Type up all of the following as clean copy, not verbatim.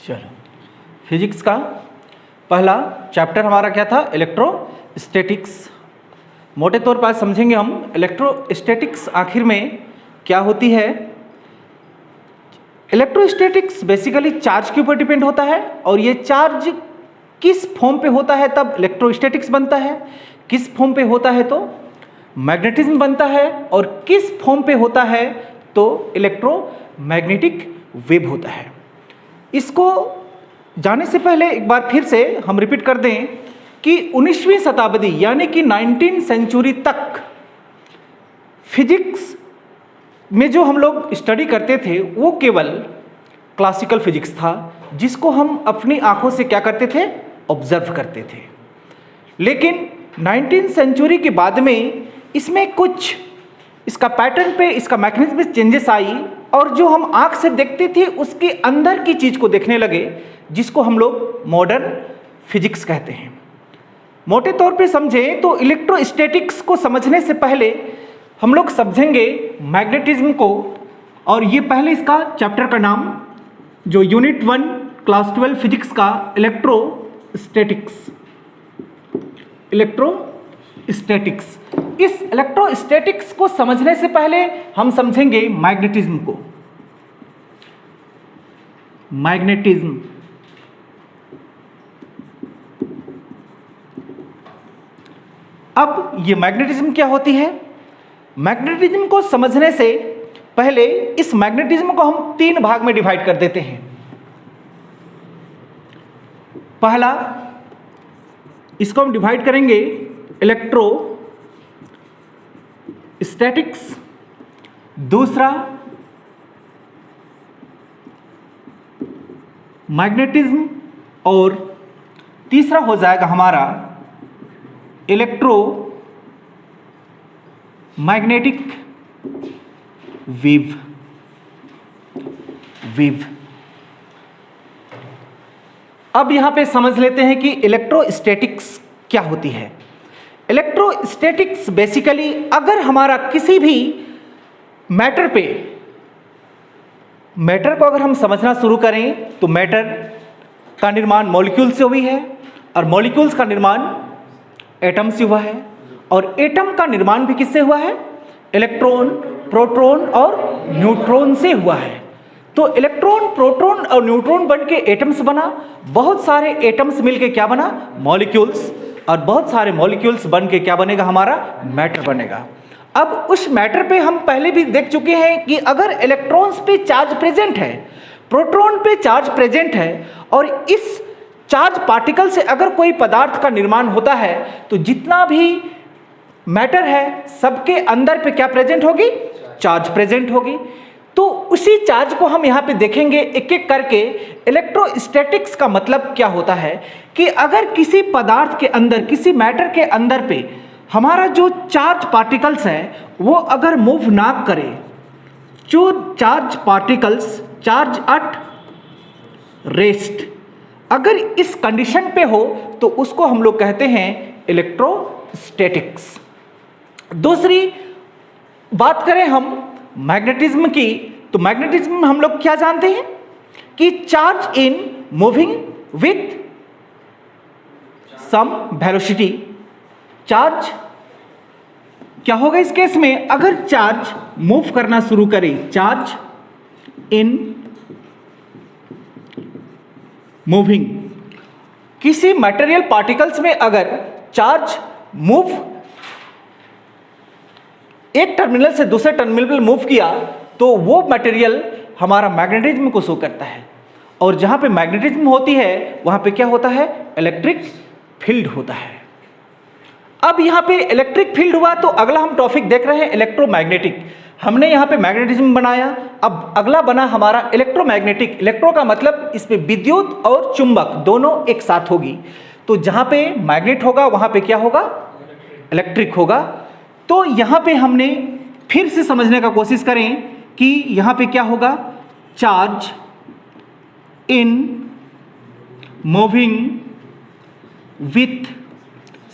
चलो, फिजिक्स का पहला चैप्टर हमारा क्या था? इलेक्ट्रोस्टैटिक्स। मोटे तौर पर समझेंगे हम इलेक्ट्रोस्टैटिक्स आखिर में क्या होती है। इलेक्ट्रोस्टैटिक्स बेसिकली चार्ज के ऊपर डिपेंड होता है और ये चार्ज किस फॉर्म पे होता है तब इलेक्ट्रोस्टैटिक्स बनता है, किस फॉर्म पे होता है तो मैग्नेटिज्म बनता है और किस फॉर्म पे होता है तो इलेक्ट्रोमैग्नेटिक वेव होता है। इसको जाने से पहले एक बार फिर से हम रिपीट कर दें कि 19वीं शताब्दी यानी कि 19वीं सेंचुरी तक फिजिक्स में जो हम लोग स्टडी करते थे वो केवल क्लासिकल फिजिक्स था, जिसको हम अपनी आंखों से क्या करते थे? ऑब्जर्व करते थे। लेकिन 19वीं सेंचुरी के बाद में इसमें कुछ इसका पैटर्न पे, इसका मैकेनिज्म में चेंजेस आई और जो हम आंख से देखते थे उसके अंदर की चीज को देखने लगे, जिसको हम लोग मॉडर्न फिजिक्स कहते हैं। मोटे तौर पे समझें तो इलेक्ट्रोस्टैटिक्स को समझने से पहले हम लोग समझेंगे मैग्नेटिज्म को, और ये पहले इसका चैप्टर का नाम जो यूनिट 1 क्लास 12 फिजिक्स का इलेक्ट्रोस्टैटिक्स। इस इलेक्ट्रोस्टैटिक्स को समझने से पहले हम समझेंगे मैग्नेटिज्म को। मैग्नेटिज्म अब ये मैग्नेटिज्म क्या होती है? मैग्नेटिज्म को समझने से पहले इस मैग्नेटिज्म को हम 3 भाग में डिवाइड कर देते हैं। पहला, इसको हम डिवाइड करेंगे इलेक्ट्रोस्टैटिक्स, दूसरा मैग्नेटिज्म और तीसरा हो जाएगा हमारा इलेक्ट्रोमैग्नेटिक वेव। अब यहां पे समझ लेते हैं कि इलेक्ट्रोस्टैटिक्स क्या होती है। इलेक्ट्रोस्टैटिक्स बेसिकली अगर हमारा किसी भी मैटर को अगर हम समझना शुरू करें तो मैटर का निर्माण मॉलिक्यूल से हुई है और मॉलिक्यूल्स का निर्माण एटम से हुआ है और एटम का निर्माण भी किससे हुआ है? इलेक्ट्रॉन, प्रोटॉन और न्यूट्रॉन से हुआ है। तो इलेक्ट्रॉन, प्रोटॉन और न्यूट्रॉन बन के एटम्स बना, बहुत सारे एटम्स मिलके क्या बना? मॉलिक्यूल्स, और बहुत सारे मॉलिक्यूल्स बन के क्या बनेगा? हमारा मैटर बनेगा। अब उस मैटर पे हम पहले भी देख चुके हैं कि अगर इलेक्ट्रॉन्स पे चार्ज प्रेजेंट है, प्रोटॉन पे चार्ज प्रेजेंट है और इस चार्ज पार्टिकल से अगर कोई पदार्थ का निर्माण होता है तो जितना भी मैटर है सबके अंदर पे क्या प्रेजेंट होगी? चार्ज प्रेजेंट होगी। तो उसी चार्ज को हम यहाँ पे देखेंगे एक एक करके। इलेक्ट्रोस्टैटिक्स का मतलब क्या होता है कि अगर किसी पदार्थ के अंदर, किसी मैटर के अंदर पे हमारा जो चार्ज पार्टिकल्स है वो अगर मूव ना करे, जो charge particles charge at rest, अगर इस कंडीशन पे हो तो उसको हम लोग कहते हैं इलेक्ट्रोस्टैटिक्स। दूसरी बात करें हम मैग्नेटिज्म की, तो मैग्नेटिज्म में हम लोग क्या जानते हैं कि charge in moving with some velocity. Charge क्या होगा इस केस में? अगर चार्ज मूव करना शुरू करे, चार्ज इन मूविंग, किसी मटेरियल पार्टिकल्स में अगर चार्ज मूव एक टर्मिनल से दूसरे टर्मिनल मूव किया तो वो मटेरियल हमारा मैग्नेटिज्म को शो करता है, और जहां पे मैग्नेटिज्म होती है वहां पे क्या होता है? इलेक्ट्रिक फील्ड होता है। अब यहां पे इलेक्ट्रिक फील्ड हुआ तो अगला हम टॉपिक देख रहे हैं इलेक्ट्रोमैग्नेटिक। हमने यहां पे मैग्नेटिज्म बनाया, अब अगला बना हमारा इलेक्ट्रोमैग्नेटिक। इलेक्ट्रो का मतलब इसमें विद्युत और चुंबक दोनों एक साथ होगी, तो जहां पे मैग्नेट होगा वहां पे क्या होगा? इलेक्ट्रिक होगा। तो यहां पे हमने फिर से समझने का कोशिश करें कि यहां पे क्या होगा? Charge in moving with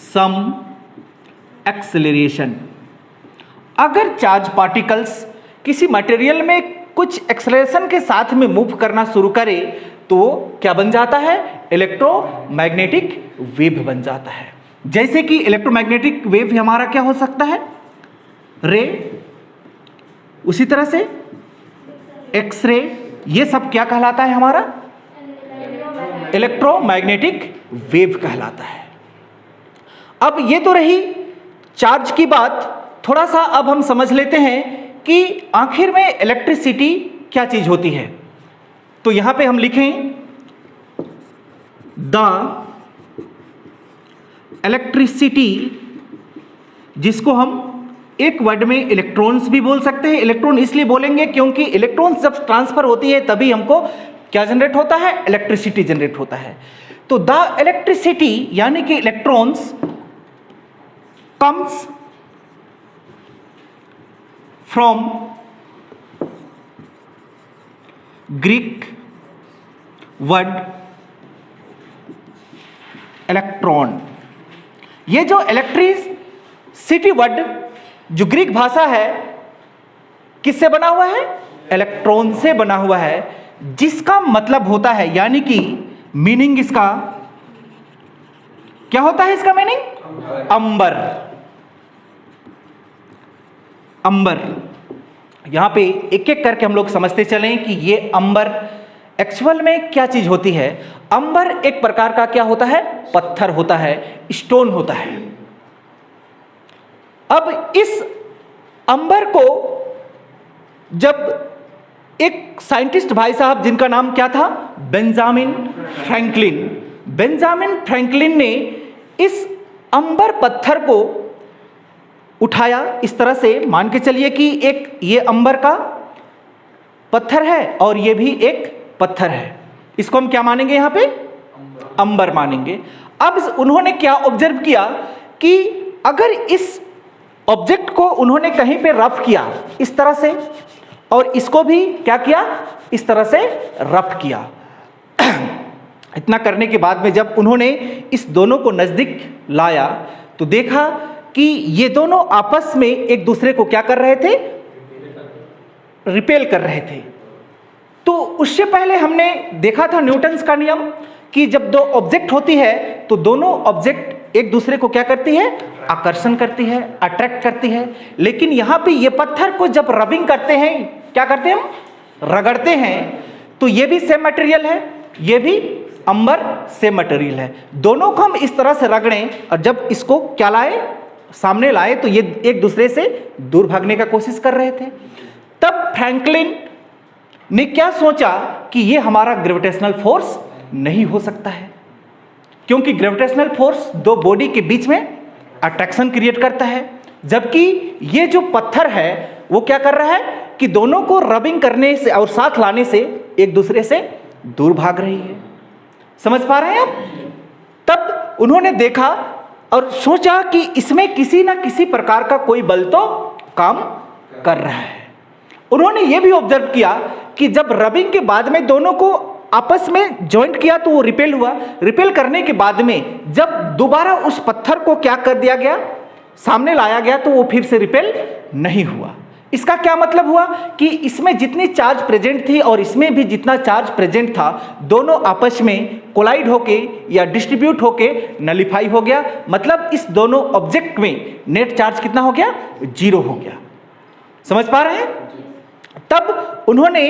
some acceleration. अगर चार्ज पार्टिकल्स किसी मटेरियल में कुछ एक्सेलरेशन के साथ में मूव करना शुरू करे तो क्या बन जाता है, इलेक्ट्रोमैग्नेटिक वेव बन जाता है। जैसे कि इलेक्ट्रोमैग्नेटिक वेव हमारा क्या हो सकता है, रे, उसी तरह से एक्सरे, ये सब क्या कहलाता है हमारा, इलेक्ट्रोमैग्नेटिक वेव कहलाता है। अब ये तो रही चार्ज की बात, थोड़ा सा अब हम समझ लेते हैं कि आखिर में इलेक्ट्रिसिटी क्या चीज होती है। तो यहां पे हम लिखें द इलेक्ट्रिसिटी, जिसको हम एक वर्ड में इलेक्ट्रॉन्स भी बोल सकते हैं। इलेक्ट्रॉन इसलिए बोलेंगे क्योंकि इलेक्ट्रॉन्स जब ट्रांसफर होती है तभी हमको क्या जनरेट होता है, इलेक्ट्रिसिटी जनरेट होता है। तो द इलेक्ट्रिसिटी यानी कि electrons comes from Greek word electron. ये जो इलेक्ट्रिसिटी वर्ड जो ग्रीक भाषा है किससे बना हुआ है, इलेक्ट्रॉन से बना हुआ है, जिसका मतलब होता है, यानी कि मीनिंग इसका क्या होता है, इसका मीनिंग अंबर। अंबर, यहां पे एक एक करके हम लोग समझते चलें कि ये अंबर एक्चुअल में क्या चीज होती है। अंबर एक प्रकार का क्या होता है, पत्थर होता है, स्टोन होता है। अब इस अंबर को जब एक साइंटिस्ट भाई साहब जिनका नाम क्या था, बेंजामिन फ्रैंकलिन, बेंजामिन फ्रैंकलिन ने इस अंबर पत्थर को उठाया। इस तरह से मान के चलिए कि एक ये अंबर का पत्थर है और ये भी एक पत्थर है, इसको हम क्या मानेंगे, यहां पे अंबर मानेंगे। अब उन्होंने क्या ऑब्जर्व किया कि अगर इस ऑब्जेक्ट को उन्होंने कहीं पे रफ किया इस तरह से, और इसको भी क्या किया, इस तरह से रफ किया। इतना करने के बाद में जब उन्होंने इस दोनों को नजदीक लाया तो देखा कि ये दोनों आपस में एक दूसरे को क्या कर रहे थे, रिपेल कर रहे थे। तो उससे पहले हमने देखा था न्यूटन्स का नियम कि जब दो ऑब्जेक्ट होती है तो दोनों ऑब्जेक्ट एक दूसरे को क्या करती है, आकर्षण करती है, अट्रैक्ट करती है। लेकिन यहां पे ये पत्थर को जब रबिंग करते हैं, क्या करते हैं, हम रगड़ते हैं, तो ये भी सेम मटेरियल है, ये भी अंबर सेम मटेरियल है। दोनों को हम इस तरह से रगड़ें और जब इसको क्या लाए, सामने लाए, तो ये एक दूसरे से दूर भागने का कोशिश कर रहे थे। तब फ्रैंकलिन ने क्या सोचा कि ये हमारा ग्रेविटेशनल फोर्स नहीं हो सकता है, क्योंकि ग्रेविटेशनल फोर्स दो बॉडी के बीच में अट्रैक्शन क्रिएट करता है, जबकि ये जो पत्थर है वो क्या कर रहा है कि दोनों को रबिंग करने से और साथ लाने से एक दूसरे से दूर भाग रही है। समझ पा रहे हैं आप? तब उन्होंने देखा और सोचा कि इसमें किसी ना किसी प्रकार का कोई बल तो काम कर रहा है। उन्होंने यह भी ऑब्जर्व किया कि जब रबिंग के बाद में दोनों को आपस में जॉइंट किया तो वो रिपेल हुआ। रिपेल करने के बाद में जब दोबारा उस पत्थर को क्या कर दिया गया, सामने लाया गया, तो वो फिर से रिपेल नहीं हुआ। इसका क्या मतलब हुआ कि इसमें जितनी चार्ज प्रेजेंट थी और इसमें भी जितना चार्ज प्रेजेंट था, दोनों आपस में कोलाइड होके या डिस्ट्रीब्यूट होके नलिफाई हो गया। मतलब इस दोनों ऑब्जेक्ट में नेट चार्ज कितना हो गया, 0 हो गया। समझ पा रहे हैं? तब उन्होंने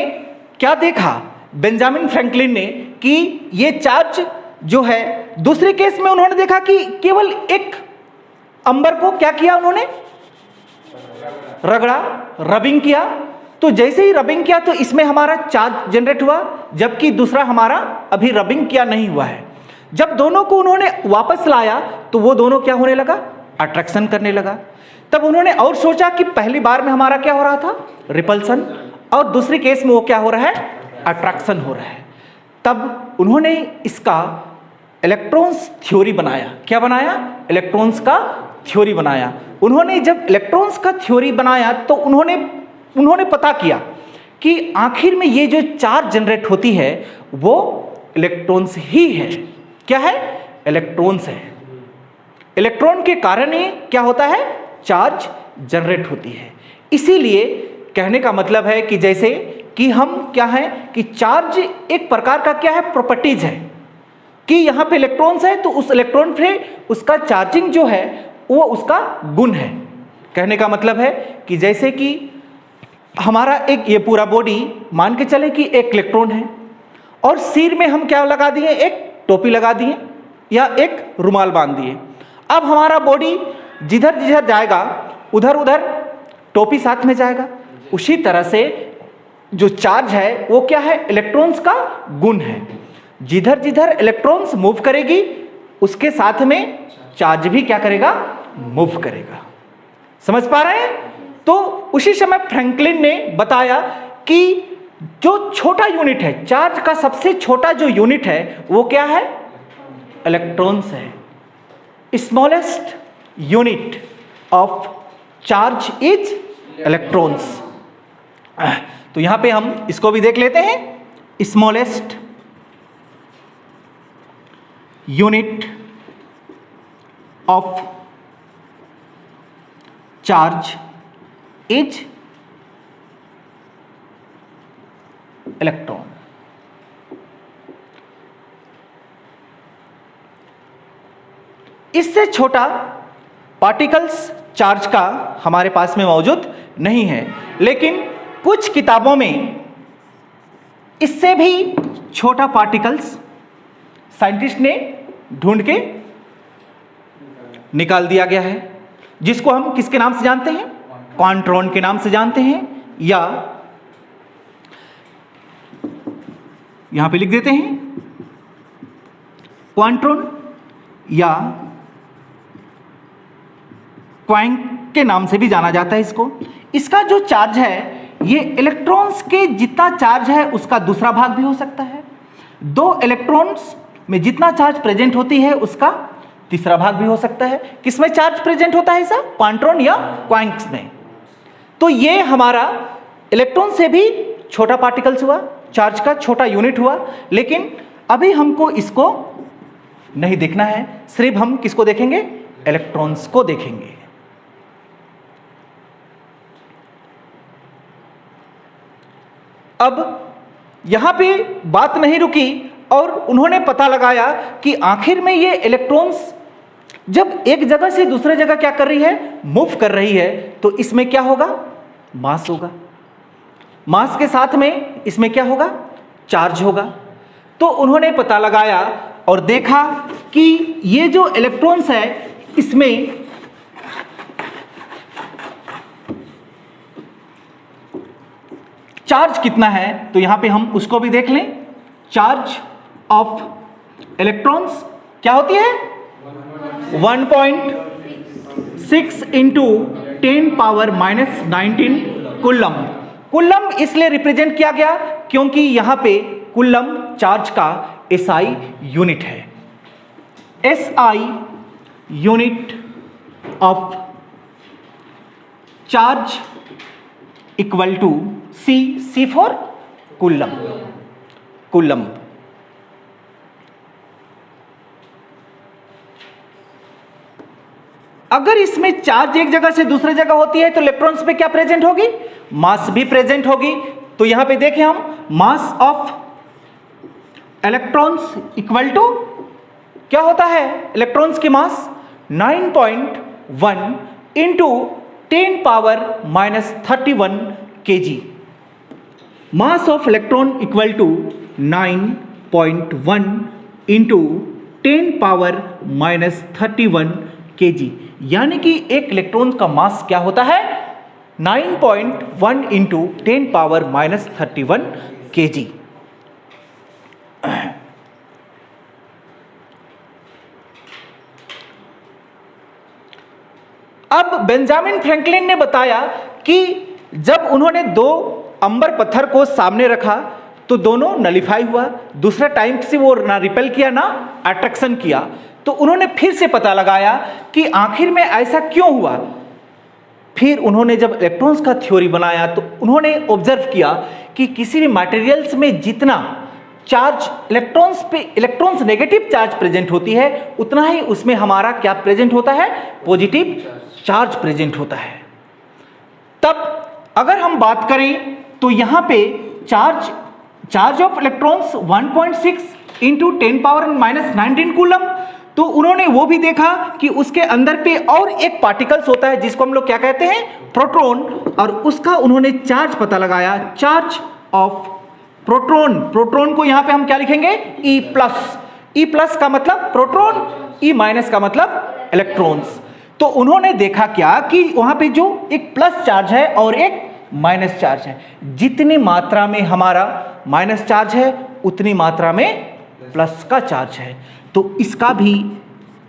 क्या देखा बेंजामिन फ्रैंकलिन ने कि ये चार्ज जो है, दूसरे केस में उन्होंने देखा कि केवल एक अंबर को क्या किया, उन्होंने रगड़ा, रबिंग किया। तो जैसे ही रबिंग किया तो इसमें हमारा चार्ज जनरेट हुआ, जबकि दूसरा हमारा अभी रबिंग किया नहीं हुआ है। जब दोनों को उन्होंने वापस लाया तो वो दोनों क्या होने लगा, अट्रैक्शन करने लगा। तब उन्होंने और सोचा कि पहली बार में हमारा क्या हो रहा था, रिपल्सन, और दूसरे केस में वो क्या हो रहा है, अट्रैक्शन हो रहा है। तब उन्होंने इसका इलेक्ट्रॉन्स थ्योरी बनाया। क्या बनाया, इलेक्ट्रॉन्स का थ्योरी बनाया। उन्होंने जब इलेक्ट्रॉन्स का थ्योरी बनाया तो उन्होंने पता किया कि आखिर में ये जो चार्ज जनरेट होती है वो इलेक्ट्रॉन्स ही है। क्या है, इलेक्ट्रॉन्स है। इलेक्ट्रॉन के कारण ही क्या होता है, चार्ज जनरेट होती है। इसीलिए कहने का मतलब है कि जैसे कि हम क्या है कि चार्ज एक प्रकार का क्या है प्रॉपर्टीज है कि यहाँ पे इलेक्ट्रॉन्स है तो उस इलेक्ट्रॉन पे उसका चार्जिंग जो है वो उसका गुण है। कहने का मतलब है कि जैसे कि हमारा एक ये पूरा बॉडी मान के चले कि एक इलेक्ट्रॉन है और सिर में हम क्या लगा दिए, एक टोपी लगा दिए या एक रुमाल बांध दिए। अब हमारा बॉडी जिधर जिधर जाएगा उधर उधर टोपी साथ में जाएगा। उसी तरह से जो चार्ज है वो क्या है, इलेक्ट्रॉन्स का गुण है। जिधर जिधर इलेक्ट्रॉन्स मूव करेगी उसके साथ में चार्ज भी क्या करेगा, मूव करेगा। समझ पा रहे हैं? तो उसी समय फ्रैंकलिन ने बताया कि जो छोटा यूनिट है, चार्ज का सबसे छोटा जो यूनिट है वो क्या है, इलेक्ट्रॉन्स है। Smallest unit of charge is electrons. तो यहां पे हम इसको भी देख लेते हैं। Smallest unit of charge is electron. इससे छोटा पार्टिकल्स चार्ज का हमारे पास में मौजूद नहीं है, लेकिन कुछ किताबों में इससे भी छोटा पार्टिकल्स साइंटिस्ट ने ढूंढ के निकाल दिया गया है, जिसको हम किसके नाम से जानते हैं, क्वांट्रॉन के नाम से जानते हैं, या यहां पे लिख देते हैं क्वांट्रॉन या क्वांक के नाम से भी जाना जाता है इसको। इसका जो चार्ज है ये इलेक्ट्रॉन्स के जितना चार्ज है उसका दूसरा भाग भी हो सकता है। दो इलेक्ट्रॉन्स में जितना चार्ज प्रेजेंट होती है उसका तीसरा भाग भी हो सकता है। किसमें चार्ज प्रेजेंट होता है सर, क्वांट्रॉन या क्वांक्स में। तो ये हमारा इलेक्ट्रॉन से भी छोटा पार्टिकल्स हुआ, चार्ज का छोटा यूनिट हुआ, लेकिन अभी हमको इसको नहीं देखना है, सिर्फ हम किसको देखेंगे, इलेक्ट्रॉन्स को देखेंगे। अब यहां पे बात नहीं रुकी और उन्होंने पता लगाया कि आखिर में ये इलेक्ट्रॉन्स जब एक जगह से दूसरे जगह क्या कर रही है, मूव कर रही है, तो इसमें क्या होगा, मास होगा। मास के साथ में इसमें क्या होगा, चार्ज होगा। तो उन्होंने पता लगाया और देखा कि ये जो इलेक्ट्रॉन्स है इसमें चार्ज कितना है, तो यहां पे हम उसको भी देख लें। चार्ज ऑफ इलेक्ट्रॉन्स क्या होती है, 1.6 इंटू 10⁻⁻19 कुलम। कुलम इसलिए रिप्रेजेंट किया गया क्योंकि यहां पे कुलम चार्ज का एसआई यूनिट है। SI unit of charge equal to C for coulomb. Coulomb अगर इसमें चार्ज एक जगह से दूसरे जगह होती है तो इलेक्ट्रॉन्स पे क्या प्रेजेंट होगी, मास भी प्रेजेंट होगी। तो यहां पे देखें हम, mass of electrons equal to क्या होता है, इलेक्ट्रॉन्स की mass 9.1 into 10⁻⁻31 kg। Mass of electron equal to 9.1 into 10⁻⁻31 kg, यानी कि एक इलेक्ट्रॉन का मास क्या होता है, 9.1 इंटू 10⁻⁻31 kg। अब बेंजामिन फ्रैंकलिन ने बताया कि जब उन्होंने दो अंबर पत्थर को सामने रखा तो दोनों नलिफाई हुआ, दूसरा टाइम से वो ना रिपेल किया ना अट्रैक्शन किया। तो उन्होंने फिर से पता लगाया कि आखिर में ऐसा क्यों हुआ। फिर उन्होंने जब इलेक्ट्रॉन्स का थ्योरी बनाया तो उन्होंने ऑब्जर्व किया कि किसी भी मटेरियल्स में जितना चार्ज इलेक्ट्रॉन्स पे, इलेक्ट्रॉन्स नेगेटिव चार्ज प्रेजेंट होती है, उतना ही उसमें हमारा क्या प्रेजेंट होता है, पॉजिटिव चार्ज प्रेजेंट होता है। तब अगर हम बात करें तो यहां पे charge of electrons 1.6 into 10⁻⁻19 coulomb. तो उन्होंने वो भी देखा कि उसके अंदर पे और एक पार्टिकल्स होता है जिसको हम लोग क्या कहते हैं, प्रोटॉन, और उसका उन्होंने चार्ज पता लगाया, चार्ज ऑफ प्रोटॉन। प्रोटॉन को यहां पे हम क्या लिखेंगे, E प्लस। E प्लस का मतलब प्रोटॉन, E माइनस का मतलब इलेक्ट्रॉन्स। तो उन्होंने देखा क्या कि वहां पे जो एक प्लस चार्ज है और एक माइनस चार्ज है, जितनी मात्रा में हमारा माइनस चार्ज है उतनी मात्रा में प्लस का चार्ज है। तो इसका भी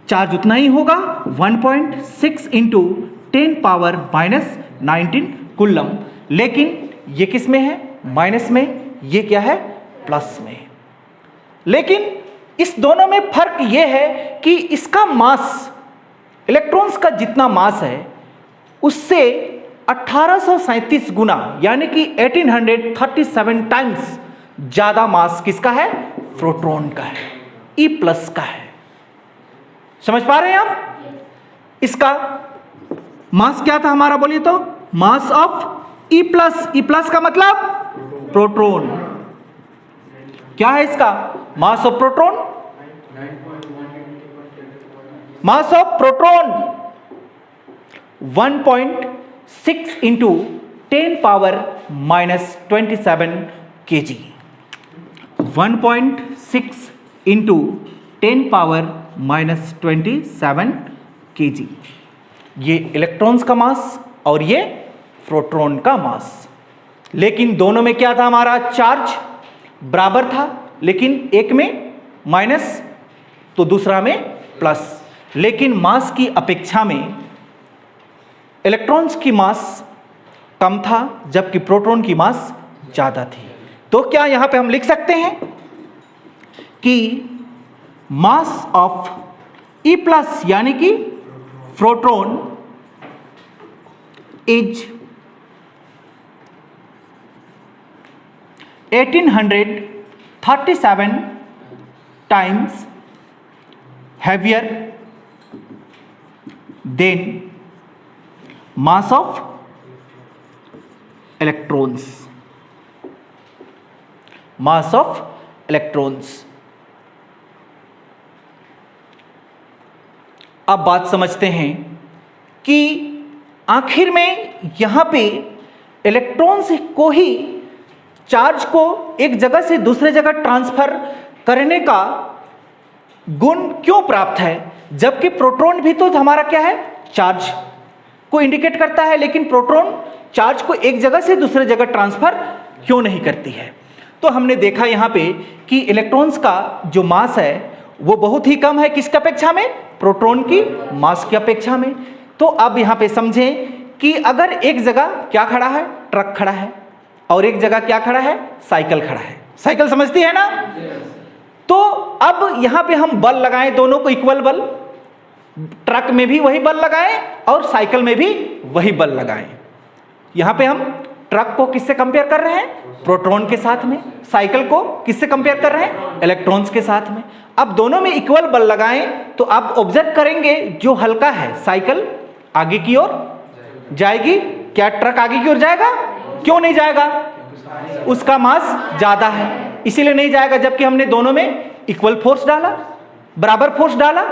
चार्ज उतना ही होगा, 1.6 इंटू 10⁻⁻19 कुलम। लेकिन ये किस में है, माइनस में, ये क्या है, प्लस में। लेकिन इस दोनों में फर्क ये है कि इसका मास, इलेक्ट्रॉन्स का जितना मास है उससे 1837 गुना यानी कि 1837 टाइम्स ज्यादा मास किसका है, प्रोटॉन का है, E प्लस का है। समझ पा रहे हैं आप? इसका मास क्या था हमारा, बोलिए तो, mass of E plus. E plus का मतलब प्रोटॉन। क्या है इसका mass of proton? Mass of proton 1.6 into 10⁻⁻27 kg। 1.6 into 10⁻⁻27 kg, ये इलेक्ट्रॉन्स का मास और ये प्रोटॉन का मास। लेकिन दोनों में क्या था, हमारा चार्ज बराबर था, लेकिन एक में माइनस तो दूसरा में प्लस। लेकिन मास की अपेक्षा में इलेक्ट्रॉन्स की मास कम था जबकि प्रोटॉन की मास ज्यादा थी। तो क्या यहां पे हम लिख सकते हैं कि मास ऑफ E प्लस यानी कि proton is 1837 times heavier than mass of electrons, mass of electrons। अब बात समझते हैं कि आखिर में यहां पे इलेक्ट्रॉन्स को ही, चार्ज को एक जगह से दूसरे जगह ट्रांसफर करने का गुण क्यों प्राप्त है, जबकि प्रोटॉन भी तो हमारा क्या है, चार्ज को इंडिकेट करता है, लेकिन प्रोटॉन चार्ज को एक जगह से दूसरे जगह ट्रांसफर क्यों नहीं करती है। तो हमने देखा यहां पे कि इलेक्ट्रॉन्स का जो मास है वो बहुत ही कम है, किसकी अपेक्षा में, प्रोटॉन की मास की अपेक्षा में। तो अब यहां पे समझें कि अगर एक जगह क्या खड़ा है, ट्रक खड़ा है, और एक जगह क्या खड़ा है, साइकिल खड़ा है। साइकिल समझती है ना? तो अब यहां पे हम बल लगाएं, दोनों को इक्वल बल, ट्रक में भी वही बल लगाएं और साइकिल में भी वही बल लगाएं। यहां पे हम ट्रक को किससे कंपेयर कर रहे हैं, प्रोटॉन के साथ में, साइकिल को किससे कंपेयर कर रहे हैं, इलेक्ट्रॉन्स के साथ में। अब दोनों में इक्वल बल लगाएं तो आप ऑब्जर्व करेंगे जो हल्का है साइकिल आगे की ओर जाएगी, क्या ट्रक आगे की ओर जाएगा? क्यों नहीं जाएगा? उसका मास ज्यादा है इसीलिए नहीं जाएगा, जबकि हमने दोनों में इक्वल फोर्स डाला, बराबर फोर्स डाला।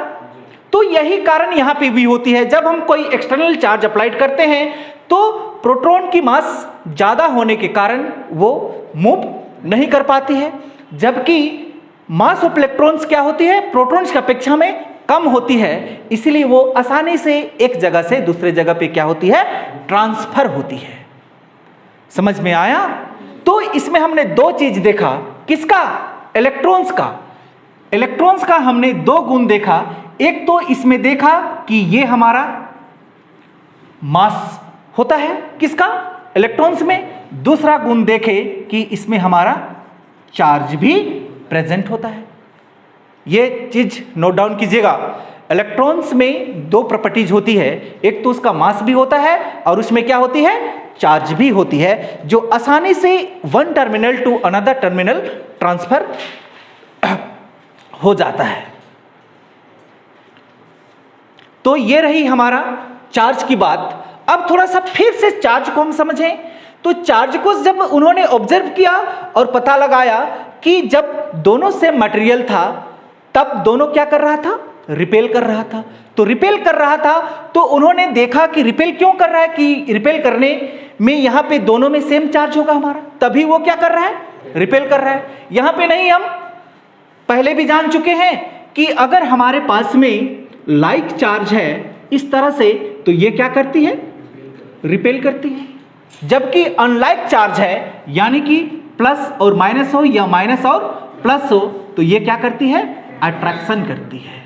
तो यही कारण यहां पे भी होती है, जब हम कोई एक्सटर्नल चार्ज अप्लाइड करते हैं तो प्रोटॉन की मास ज्यादा होने के कारण वो मूव नहीं कर पाती है, जबकि मास ऑफ इलेक्ट्रॉन्स क्या होती है, प्रोटॉन्स की अपेक्षा में कम होती है, इसलिए वो आसानी से एक जगह से दूसरे जगह पे क्या होती है, ट्रांसफर होती है। समझ में आया? तो इसमें हमने दो चीज देखा, किसका, इलेक्ट्रॉन्स का। इलेक्ट्रॉन्स का हमने दो गुण देखा, एक तो इसमें देखा कि ये हमारा मास होता है किसका, इलेक्ट्रॉन्स में। दूसरा गुण देखे कि इसमें हमारा चार्ज भी प्रेजेंट होता है। ये चीज नोट डाउन कीजिएगा, इलेक्ट्रॉन्स में दो प्रॉपर्टीज होती है, एक तो उसका मास भी होता है और उसमें क्या होती है, चार्ज भी होती है, जो आसानी से one terminal to another terminal transfer हो जाता है। तो ये रही हमारा चार्ज की बात। अब थोड़ा सा फिर से चार्ज को हम समझें तो चार्ज को जब उन्होंने ऑब्जर्व किया और पता लगाया कि जब दोनों सेम मटेरियल था तब दोनों क्या कर रहा था, रिपेल कर रहा था। तो रिपेल कर रहा था तो उन्होंने देखा कि रिपेल क्यों कर रहा है, कि रिपेल करने में यहां पे दोनों में सेम चार्ज होगा हमारा, तभी वो क्या कर रहा है, रिपेल कर रहा है। यहां पे नहीं, हम पहले भी जान चुके हैं कि अगर हमारे पास में लाइक चार्ज है इस तरह से तो ये क्या करती है, रिपेल करती है। जबकि अनलाइक चार्ज है यानी कि प्लस और माइनस हो या माइनस और प्लस हो तो ये क्या करती है, अट्रैक्शन करती है,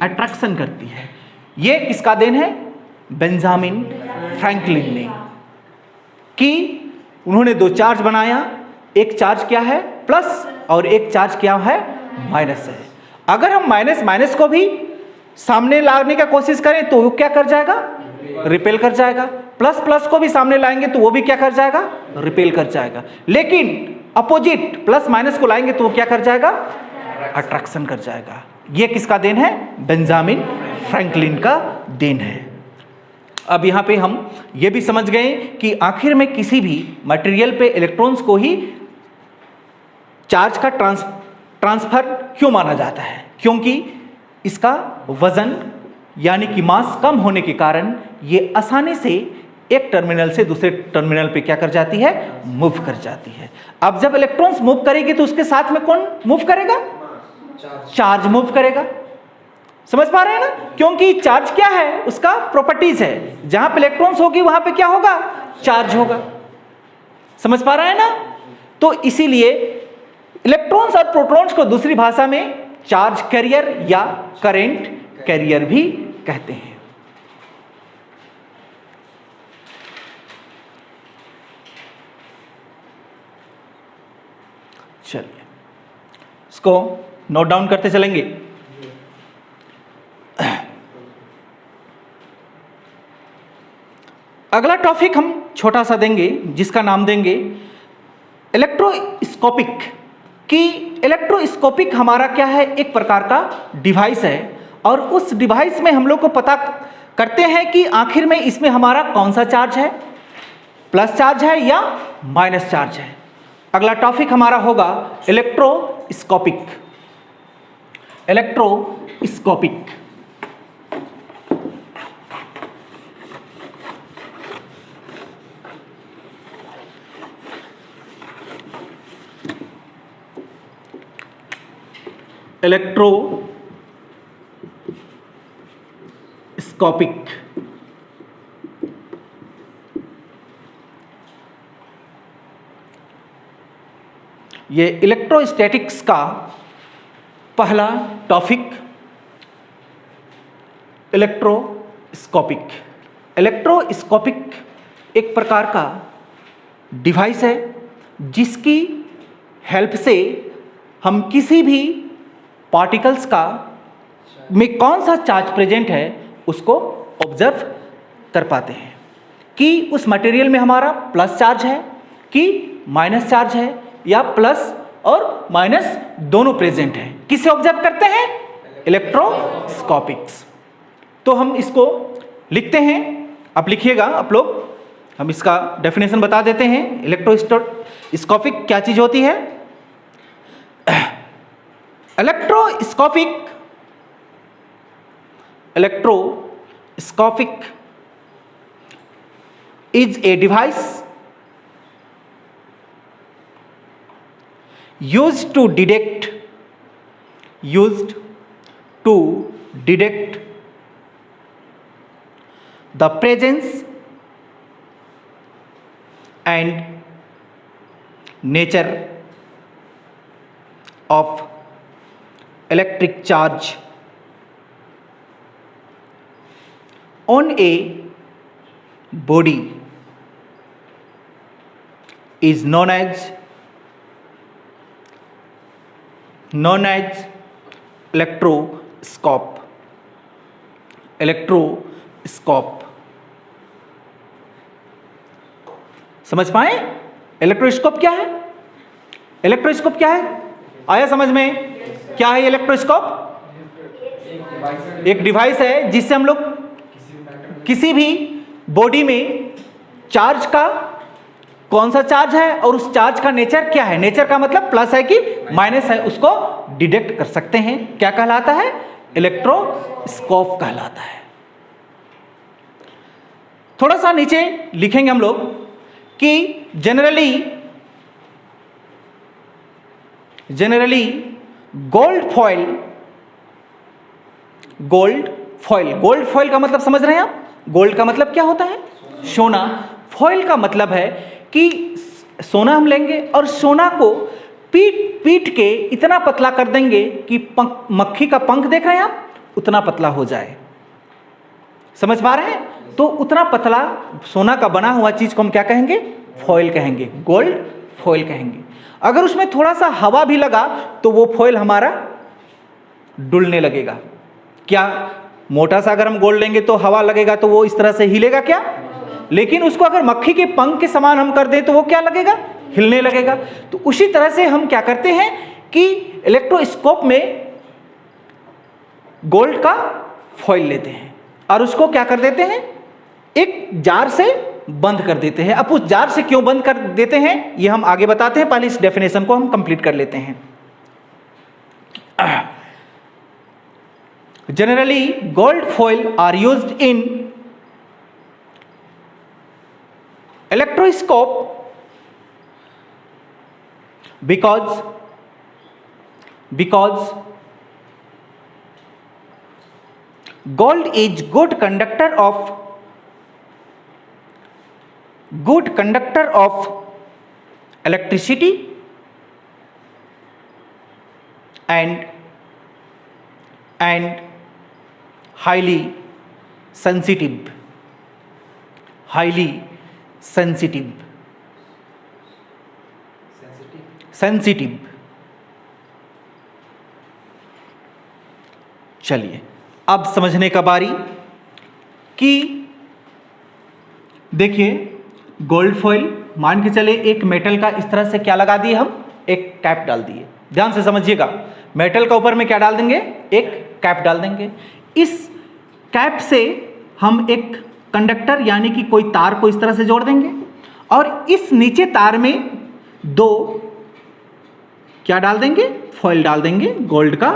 अट्रैक्शन करती है। ये किसका देन है, बेंजामिन फ्रैंकलिन ने, कि उन्होंने दो चार्ज बनाया, एक चार्ज क्या है प्लस और एक चार्ज क्या है माइनस है। अगर हम माइनस माइनस को भी सामने लाने का कोशिश करें तो वो क्या कर जाएगा, रिपेल कर जाएगा। प्लस प्लस को भी सामने लाएंगे तो वो भी क्या कर जाएगा, रिपेल कर जाएगा। लेकिन अपोजिट प्लस माइनस को लाएंगे तो वो क्या कर जाएगा, अट्रैक्शन कर जाएगा। ये किसका देन है, बेंजामिन फ्रैंकलिन का देन है। अब यहाँ पे हम ये भी समझ गए कि आखिर में किसी भी मटेरियल पे इलेक्ट्रॉन्स को ही चार्ज का ट्रांसफर क्यों माना जाता है, क्योंकि इसका वजन यानी कि मास कम होने के कारण ये आसानी से एक टर्मिनल से दूसरे टर्मिनल पे क्या कर जाती है, मूव कर जाती है। अब जब इलेक्ट्रॉन्स मूव करेगी तो उसके साथ में कौन मूव करेगा, चार्ज मूव करेगा। समझ पा रहे हैं ना, क्योंकि चार्ज क्या है, उसका प्रॉपर्टीज है, जहां पे इलेक्ट्रॉन्स होगी वहां पे क्या होगा, चार्ज होगा। समझ पा रहे हैं ना, तो इसीलिए इलेक्ट्रॉन्स और प्रोटॉन्स को दूसरी भाषा में चार्ज कैरियर या करंट कैरियर भी कहते हैं। चलिए इसको नोट डाउन करते चलेंगे। अगला टॉपिक हम छोटा सा देंगे जिसका नाम देंगे इलेक्ट्रोस्कोपिक। कि इलेक्ट्रोस्कोपिक हमारा क्या है, एक प्रकार का डिवाइस है और उस डिवाइस में हम लोग को पता करते हैं कि आखिर में इसमें हमारा कौन सा चार्ज है, प्लस चार्ज है या माइनस चार्ज है। अगला टॉपिक हमारा होगा इलेक्ट्रोस्कोपिक। इलेक्ट्रोस्कोपिक इलेक्ट्रोस्कोपिक ये इलेक्ट्रोस्टैटिक्स का पहला टॉपिक इलेक्ट्रोस्कोपिक। इलेक्ट्रोस्कोपिक एक प्रकार का डिवाइस है जिसकी हेल्प से हम किसी भी पार्टिकल्स का में कौन सा चार्ज प्रेजेंट है उसको ऑब्जर्व कर पाते हैं कि उस मटेरियल में हमारा प्लस चार्ज है कि माइनस चार्ज है या प्लस और माइनस दोनों प्रेजेंट है। किसे ऑब्जर्व करते हैं, इलेक्ट्रोस्कोपिक्स। तो हम इसको लिखते हैं, आप लिखिएगा आप लोग, हम इसका डेफिनेशन बता देते हैं। इलेक्ट्रोस्कोपिक क्या चीज होती है, इलेक्ट्रोस्कोपिक is a device used to detect the presence and nature of electric charge on a body is known as electroscope. समझ पाए इलेक्ट्रोस्कोप क्या है? इलेक्ट्रोस्कोप क्या है, आया समझ में? क्या है इलेक्ट्रोस्कोप? एक डिवाइस है जिससे हम लोग किसी भी बॉडी में चार्ज का कौन सा चार्ज है और उस चार्ज का नेचर क्या है। नेचर का मतलब प्लस है कि माइनस है, उसको डिटेक्ट कर सकते हैं। क्या कहलाता है? इलेक्ट्रोस्कोप कहलाता है। थोड़ा सा नीचे लिखेंगे हम लोग कि जनरली गोल्ड फॉइल का मतलब समझ रहे हैं आप? गोल्ड का मतलब क्या होता है? सोना। फॉइल का मतलब है कि सोना हम लेंगे और सोना को पीट के इतना पतला कर देंगे कि मक्खी का पंख देख रहे हैं आप, उतना पतला हो जाए। समझ पा रहे हैं? तो उतना पतला सोना का बना हुआ चीज को हम क्या कहेंगे? फॉइल कहेंगे, गोल्ड फॉइल कहेंगे। अगर उसमें थोड़ा सा हवा भी लगा तो वो फॉइल हमारा डुलने लगेगा। क्या मोटा सा अगर हम गोल्ड लेंगे तो हवा लगेगा तो वो इस तरह से हिलेगा क्या? लेकिन उसको अगर मक्खी के पंख के समान हम कर दें तो वो क्या लगेगा? हिलने लगेगा। तो उसी तरह से हम क्या करते हैं कि इलेक्ट्रोस्कोप में गोल्ड का फॉइल लेते हैं और उसको क्या कर देते हैं? एक जार से बंद कर देते हैं। अब उस जार से क्यों बंद कर देते हैं ये हम आगे बताते हैं, पहले इस डेफिनेशन को हम कंप्लीट कर लेते हैं। Generally gold foil are used in electroscope because gold is good conductor of electricity and highly sensitive चलिए अब समझने का बारी कि देखिए गोल्ड फॉइल मान के चले एक मेटल का इस तरह से क्या लगा दिए हम? एक कैप डाल दिए। ध्यान से समझिएगा, मेटल का ऊपर में क्या डाल देंगे? एक कैप डाल देंगे। इस कैप से हम एक कंडक्टर यानी कि कोई तार को इस तरह से जोड़ देंगे और इस नीचे तार में दो क्या डाल देंगे? फॉइल डाल देंगे, गोल्ड का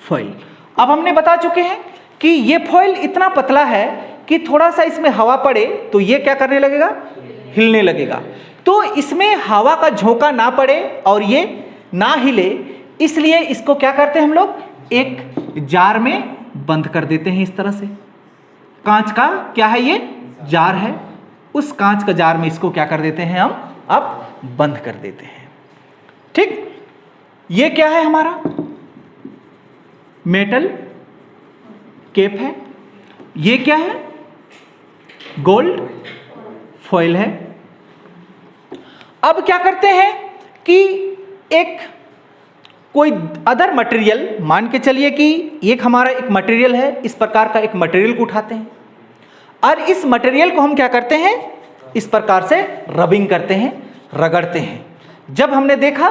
फॉइल। अब हमने बता चुके हैं कि ये फॉइल इतना पतला है कि थोड़ा सा इसमें हवा पड़े तो ये क्या करने लगेगा? हिलने लगेगा। तो इसमें हवा का झोंका ना पड़े और ये ना हिले, इसलिए इसको क्या करते हैं हम लोग? एक जार में बंद कर देते हैं इस तरह से। कांच का क्या है? ये जार है। उस कांच का जार में इसको क्या कर देते हैं हम? अब बंद कर देते हैं। ठीक, ये क्या है? हमारा मेटल केप है। ये क्या है? गोल्ड फॉइल है। अब क्या करते हैं कि एक कोई अदर मटेरियल मान के चलिए कि एक हमारा एक मटेरियल है, इस प्रकार का एक मटेरियल को उठाते हैं और इस मटेरियल को हम क्या करते हैं? इस प्रकार से रबिंग करते हैं, रगड़ते हैं। जब हमने देखा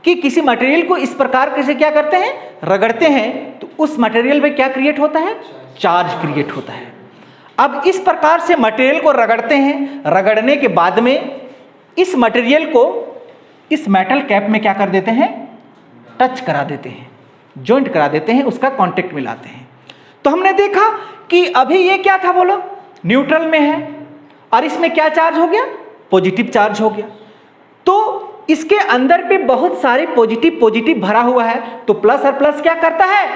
कि किसी मटेरियल को इस प्रकार से क्या करते हैं? रगड़ते हैं, तो उस मटेरियल में क्या क्रिएट होता है? चार्ज क्रिएट होता है। अब इस प्रकार से मटेरियल को रगड़ते हैं, रगड़ने के बाद में इस मटेरियल को इस मेटल कैप में क्या कर देते हैं? टच करा देते हैं, जॉइंट करा देते हैं, उसका कांटेक्ट मिलाते हैं। तो हमने देखा कि अभी ये क्या था? बोलो, न्यूट्रल में है और इसमें क्या चार्ज हो गया? पॉजिटिव चार्ज हो गया। तो इसके अंदर पे बहुत सारे पॉजिटिव भरा हुआ है, तो प्लस और प्लस क्या करता है?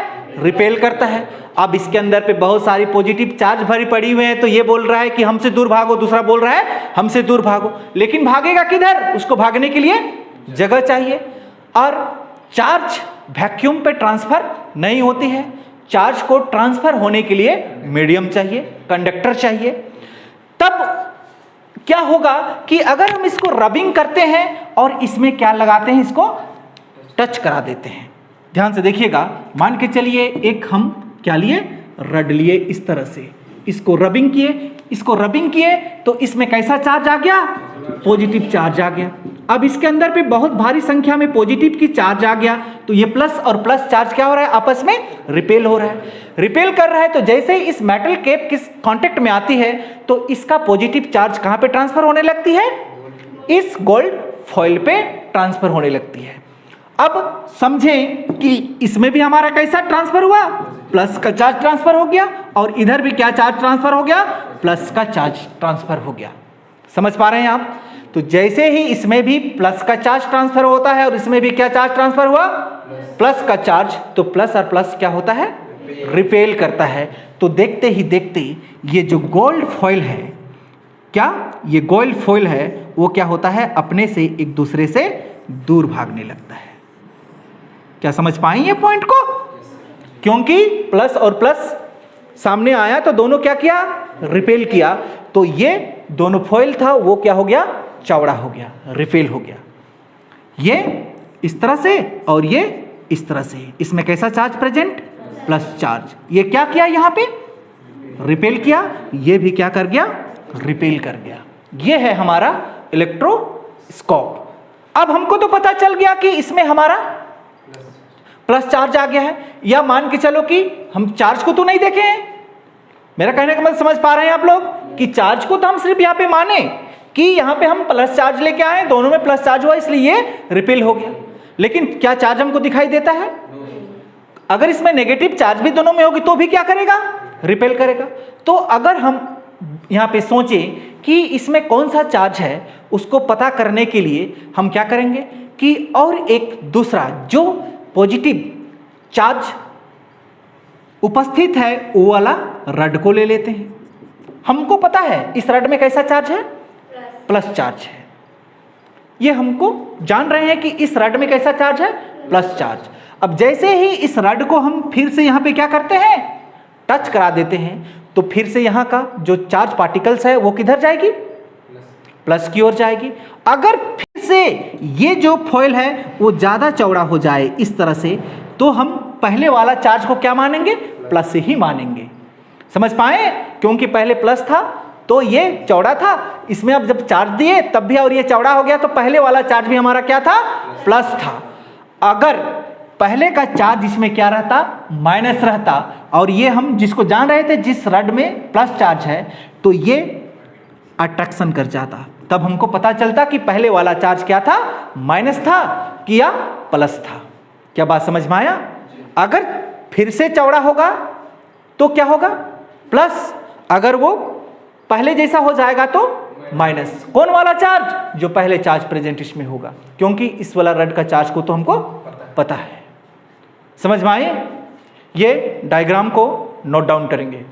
रिपेल करता है। अब इसके अंदर पे बहुत सारी पॉजिटिव चार्ज भरी पड़ी हुए हैं, तो ये बोल रहा है कि हमसे दूर भागो, दूसरा बोल रहा है हमसे दूर भागो। लेकिन भागेगा किधर? उसको भागने के लिए जगह चाहिए और चार्ज वैक्यूम पे ट्रांसफर नहीं होती है। चार्ज को ट्रांसफर होने के लिए मीडियम चाहिए, कंडक्टर चाहिए। तब क्या होगा कि अगर हम इसको रबिंग करते हैं और इसमें क्या लगाते हैं? इसको टच करा देते हैं। ध्यान से देखिएगा, मान के चलिए एक हम क्या लिए? रड लिए इस तरह से, इसको रबिंग किए, तो इसमें कैसा चार्ज आ गया? पॉजिटिव चार्ज आ गया। अब इसके अंदर पे बहुत भारी संख्या में पॉजिटिव की चार्ज आ गया, तो ये प्लस और प्लस चार्ज क्या हो रहा है? आपस में रिपेल हो रहा है। रिपेल कर रहा है, तो जैसे ही इस मेटल केप किस कांटेक्ट में आती है तो इसका पॉजिटिव चार्ज कहां पे ट्रांसफर होने लगती है? इस गोल्ड फॉइल पे ट्रांसफर होने लगती है। अब समझें कि इसमें भी हमारा कैसा ट्रांसफर हुआ, प्लस का चार्ज ट्रांसफर हो गया, और इधर भी क्या चार्ज ट्रांसफर हो गया, प्लस का चार्ज ट्रांसफर हो गया। समझ पा रहे हैं आप? तो जैसे ही इसमें भी प्लस का चार्ज ट्रांसफर होता है और इसमें भी क्या चार्ज ट्रांसफर हुआ, प्लस का चार्ज, तो प्लस और प्लस क्या होता है, रिपेल करता है। तो देखते ही देखते ये जो गोल्ड फॉइल है, क्या ये गोल्ड फॉइल है, वो क्या होता है, अपने से एक दूसरे से दूर भागने लगता है। क्या समझ पाए ये पॉइंट को? क्योंकि प्लस और प्लस सामने आया तो दोनों क्या किया, रिपेल किया। तो ये दोनों फॉइल था वो क्या हो गया, चौड़ा हो गया, रिपेल हो गया। ये इस तरह से और ये इस तरह से, इसमें कैसा चार्ज प्रेजेंट, प्लस चार्ज। ये क्या किया, यहां पे रिपेल किया, ये भी क्या कर गया, रिपेल कर गया। ये है हमारा इलेक्ट्रोस्कोप। अब हमको तो पता चल गया कि इसमें हमारा प्लस चार्ज आ गया है, या मान के चलो कि हम चार्ज को तो नहीं देखे हैं। मेरा कहने का मतलब समझ पा रहे हैं आप लोग, कि चार्ज को तो हम सिर्फ यहां पे माने कि यहां पे हम प्लस चार्ज लेके आए, दोनों में प्लस चार्ज हुआ इसलिए ये रिपेल हो गया। लेकिन क्या चार्ज हमको दिखाई देता है? अगर इसमें नेगेटिव चार्ज भी दोनों में होगी तो भी क्या करेगा, रिपेल करेगा। तो अगर हम यहां पे सोचें कि इसमें कौन सा चार्ज है, उसको पता करने के लिए हम क्या करेंगे कि और एक दूसरा जो पॉजिटिव चार्ज उपस्थित है वो वाला रड को ले लेते हैं। हमको पता है इस रड में कैसा चार्ज है, प्लस चार्ज है। ये हमको जान रहे हैं कि इस रड में कैसा चार्ज है, प्लस चार्ज। अब जैसे ही इस रड को हम फिर से यहाँ पे क्या करते हैं, टच करा देते हैं, तो फिर से यहाँ का जो चार्ज पार्टिकल्स है वो किधर जाएगी, प्लस की ओर जाएगी। अगर फिर से ये जो फॉइल है वो ज़्यादा चौड़ा हो जाए इस तरह से, तो हम पहले वाला चार्ज को क्या मानेंगे, प्लस से ही मानेंगे। समझ पाए? क्योंकि पहले प्लस था तो ये चौड़ा था, इसमें अब जब चार्ज दिए तब भी और ये चौड़ा हो गया, तो पहले वाला चार्ज भी हमारा क्या था, प्लस था। अगर पहले का चार्ज इसमें क्या रहता, माइनस रहता, और ये हम जिसको जान रहे थे जिस रड में प्लस चार्ज है, तो ये अट्रैक्शन कर जाता। तब हमको पता चलता कि पहले वाला चार्ज क्या था, माइनस था कि या प्लस था। क्या बात समझ में आया? अगर फिर से चौड़ा होगा तो क्या होगा, प्लस। अगर वो पहले जैसा हो जाएगा तो माइनस। कौन वाला चार्ज, जो पहले चार्ज प्रेजेंट इसमें होगा, क्योंकि इस वाला रड का चार्ज को तो हमको पता है। समझ में आए? ये डायग्राम को नोट डाउन करेंगे।